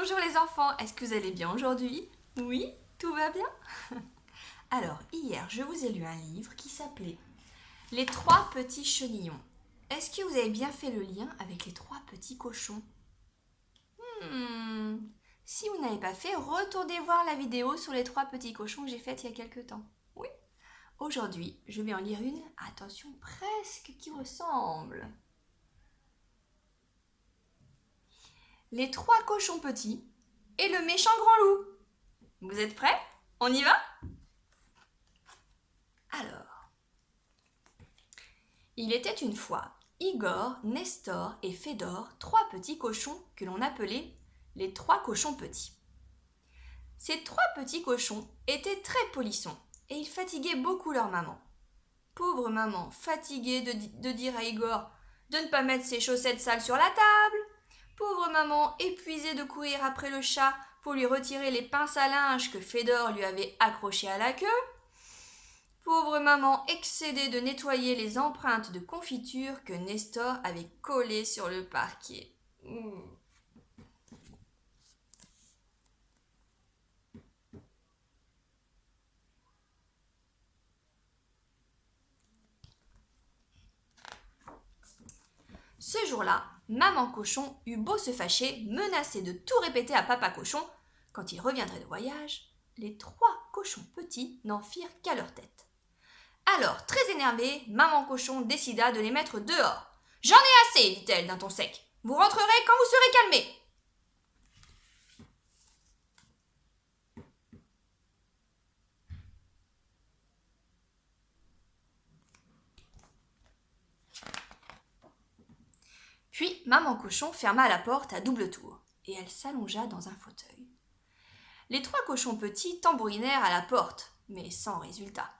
Bonjour les enfants, est-ce que vous allez bien aujourd'hui? Oui, tout va bien? Alors, hier, je vous ai lu un livre qui s'appelait Les trois petits chenillons. Est-ce que vous avez bien fait le lien avec les trois petits cochons? Si vous n'avez pas fait, retournez voir la vidéo sur les trois petits cochons que j'ai faite il y a quelques temps. Oui. Aujourd'hui, je vais en lire une, attention, presque qui ressemble. Les trois cochons petits et le méchant grand loup. Vous êtes prêts? On y va? Alors, il était une fois Igor, Nestor et Fédor, trois petits cochons que l'on appelait les trois cochons petits. Ces trois petits cochons étaient très polissons et ils fatiguaient beaucoup leur maman. Pauvre maman, fatiguée de dire à Igor de ne pas mettre ses chaussettes sales sur la table. Pauvre maman, épuisée de courir après le chat pour lui retirer les pinces à linge que Fédor lui avait accrochées à la queue. Pauvre maman, excédée de nettoyer les empreintes de confiture que Nestor avait collées sur le parquet. Ce jour-là, maman cochon eut beau se fâcher, menacer de tout répéter à papa cochon, quand il reviendrait de voyage, les trois cochons petits n'en firent qu'à leur tête. Alors, très énervée, maman cochon décida de les mettre dehors. « J'en ai assez, dit-elle d'un ton sec. Vous rentrerez quand vous serez calmés. » Puis maman cochon ferma la porte à double tour, et elle s'allongea dans un fauteuil. Les trois cochons petits tambourinèrent à la porte, mais sans résultat.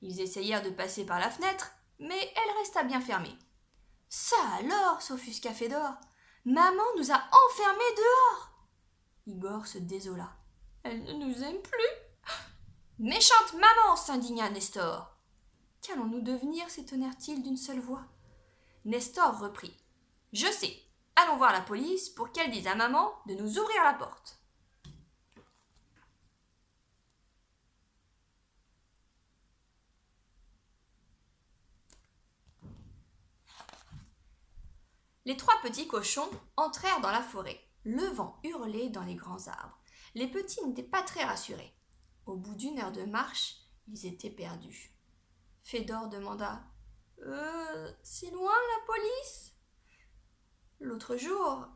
Ils essayèrent de passer par la fenêtre, mais elle resta bien fermée. « Ça alors, s'offusqua Fédor, maman nous a enfermés dehors. » Igor se désola. « Elle ne nous aime plus. »« Méchante maman, s'indigna Nestor. »« Qu'allons-nous devenir s'étonnèrent-ils d'une seule voix. Nestor reprit. « Je sais, allons voir la police pour qu'elle dise à maman de nous ouvrir la porte. » Les trois petits cochons entrèrent dans la forêt. Le vent hurlait dans les grands arbres. Les petits n'étaient pas très rassurés. Au bout d'une heure de marche, ils étaient perdus. Fédor demanda « C'est loin la police ?» « L'autre jour,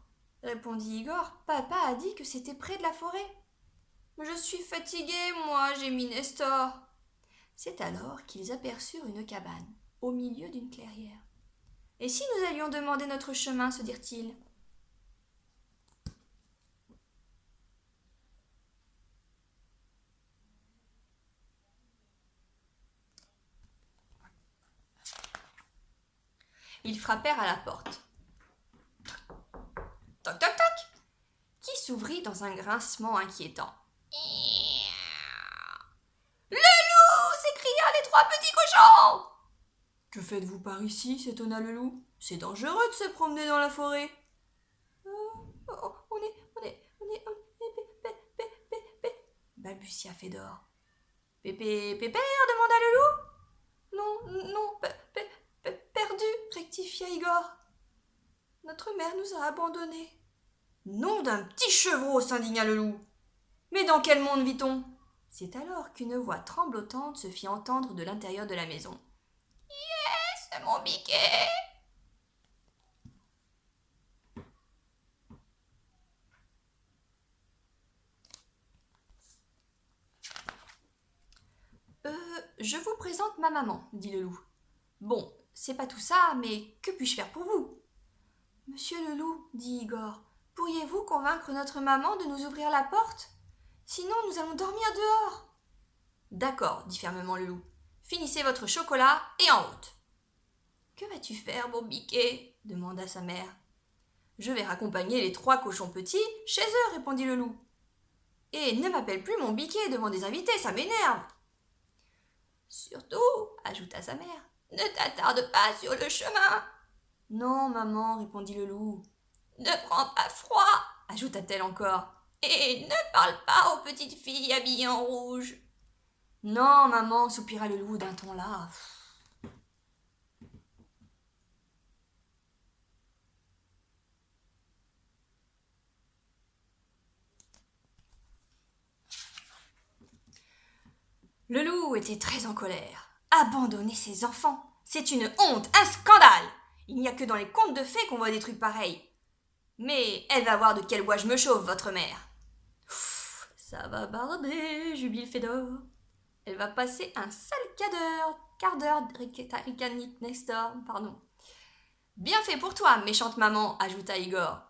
répondit Igor, papa a dit que c'était près de la forêt. »« Je suis fatigué, moi, gémit Nestor. » C'est alors qu'ils aperçurent une cabane, au milieu d'une clairière. « Et si nous allions demander notre chemin, se dirent-ils. » Ils frappèrent à la porte. Toc, toc, toc, qui s'ouvrit dans un grincement inquiétant. « Le loup !» s'écrièrent les trois petits cochons. « Que faites-vous par ici ?» s'étonna le loup. « C'est dangereux de se promener dans la forêt. » On est, balbutia Fédor. Pépé, pépère demanda le loup. Non, perdu, rectifia Igor. Notre mère nous a abandonnés. Nom d'un petit chevreau, s'indigna le loup. Mais dans quel monde vit-on? C'est alors qu'une voix tremblotante se fit entendre de l'intérieur de la maison. Yes, mon biquet! Je vous présente ma maman, dit le loup. Bon, c'est pas tout ça, mais que puis-je faire pour vous? Monsieur le loup, dit Igor, pourriez-vous convaincre notre maman de nous ouvrir la porte? Sinon, nous allons dormir dehors. D'accord, dit fermement le loup. Finissez votre chocolat et en route. Que vas-tu faire, bon biquet? Demanda sa mère. Je vais raccompagner les trois cochons petits chez eux, répondit le loup. Et ne m'appelle plus mon biquet devant des invités, ça m'énerve. Surtout, ajouta sa mère, ne t'attarde pas sur le chemin. Non, maman, répondit le loup. Ne prends pas froid, ajouta-t-elle encore. Et ne parle pas aux petites filles habillées en rouge. Non, maman, soupira le loup d'un ton là. Le loup était très en colère. Abandonner ses enfants, c'est une honte, un scandale. Il n'y a que dans les contes de fées qu'on voit des trucs pareils. Mais elle va voir de quel bois je me chauffe, votre mère. Ça va barder, jubile Fédor. Elle va passer un sale quart d'heure, ricanit Nestor, pardon. Bien fait pour toi, méchante maman, ajouta Igor.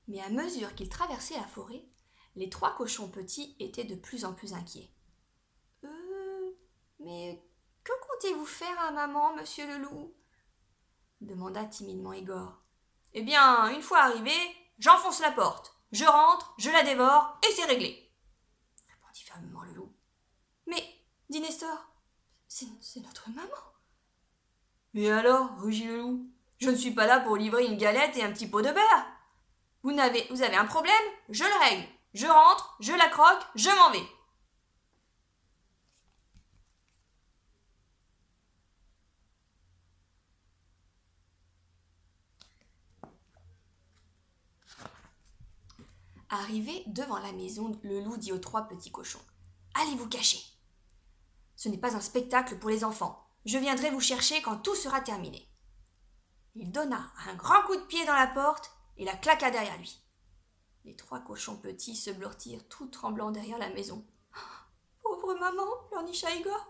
Mais à mesure qu'ils traversaient la forêt, les 3 cochons petits étaient de plus en plus inquiets. Mais que comptez-vous faire à maman, monsieur le loup demanda timidement Igor. Eh bien, une fois arrivé, j'enfonce la porte. Je rentre, je la dévore, et c'est réglé, répondit fermement le loup. Mais, dit Nestor, c'est notre maman. Et alors, rugit le loup, je ne suis pas là pour livrer une galette et un petit pot de beurre. Vous avez un problème, je le règle. Je rentre, je la croque, je m'en vais. Arrivé devant la maison, le loup dit aux 3 petits cochons. Allez vous cacher. Ce n'est pas un spectacle pour les enfants. Je viendrai vous chercher quand tout sera terminé. Il donna un grand coup de pied dans la porte et la claqua derrière lui. Les 3 cochons petits se blottirent tout tremblants derrière la maison. Pauvre maman, pleurnicha Igor.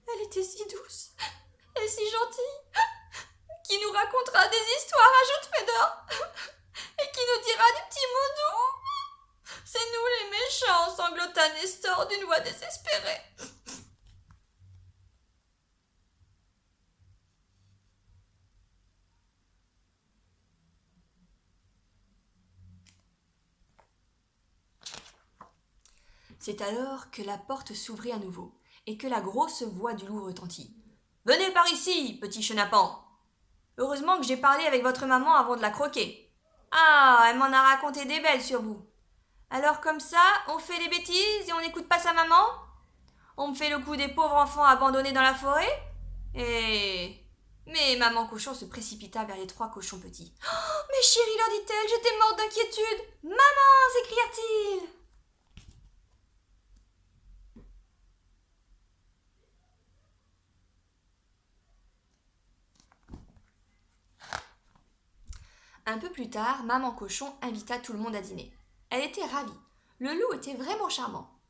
Elle était si douce et si gentille. Qui nous racontera des histoires, ajoute Fédor, et qui nous dira des petits mots doux. C'est nous les méchants, sanglota Nestor d'une voix désespérée. C'est alors que la porte s'ouvrit à nouveau et que la grosse voix du loup retentit. Venez par ici, petit chenapan. Heureusement que j'ai parlé avec votre maman avant de la croquer. Ah, elle m'en a raconté des belles sur vous. Alors comme ça, on fait des bêtises et on n'écoute pas sa maman? On me fait le coup des pauvres enfants abandonnés dans la forêt? Mais maman cochon se précipita vers les 3 cochons petits. Oh, mais chérie, leur dit-elle, j'étais morte d'inquiétude. Maman, s'écria-t-il. Un peu plus tard, maman cochon invita tout le monde à dîner. Elle était ravie. Le loup était vraiment charmant.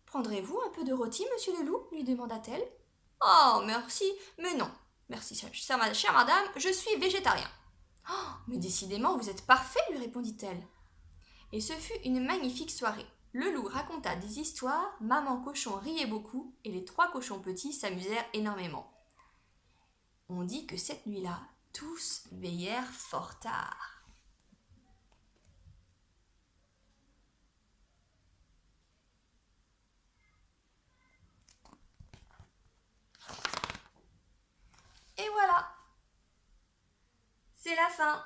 Prendrez-vous un peu de rôti, monsieur le loup lui demanda-t-elle. Oh, merci, mais non. Merci, chère madame, je suis végétarien. Oh, mais décidément, vous êtes parfait, lui répondit-elle. Et ce fut une magnifique soirée. Le loup raconta des histoires, maman cochon riait beaucoup, et les 3 cochons petits s'amusèrent énormément. On dit que cette nuit-là, tous veillèrent fort tard. Et voilà, c'est la fin.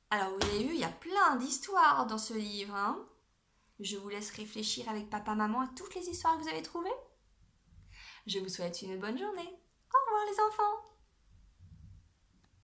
Alors vous avez vu, il y a plein d'histoires dans ce livre. Hein. Je vous laisse réfléchir avec papa-maman à toutes les histoires que vous avez trouvées. Je vous souhaite une bonne journée. Au revoir les enfants.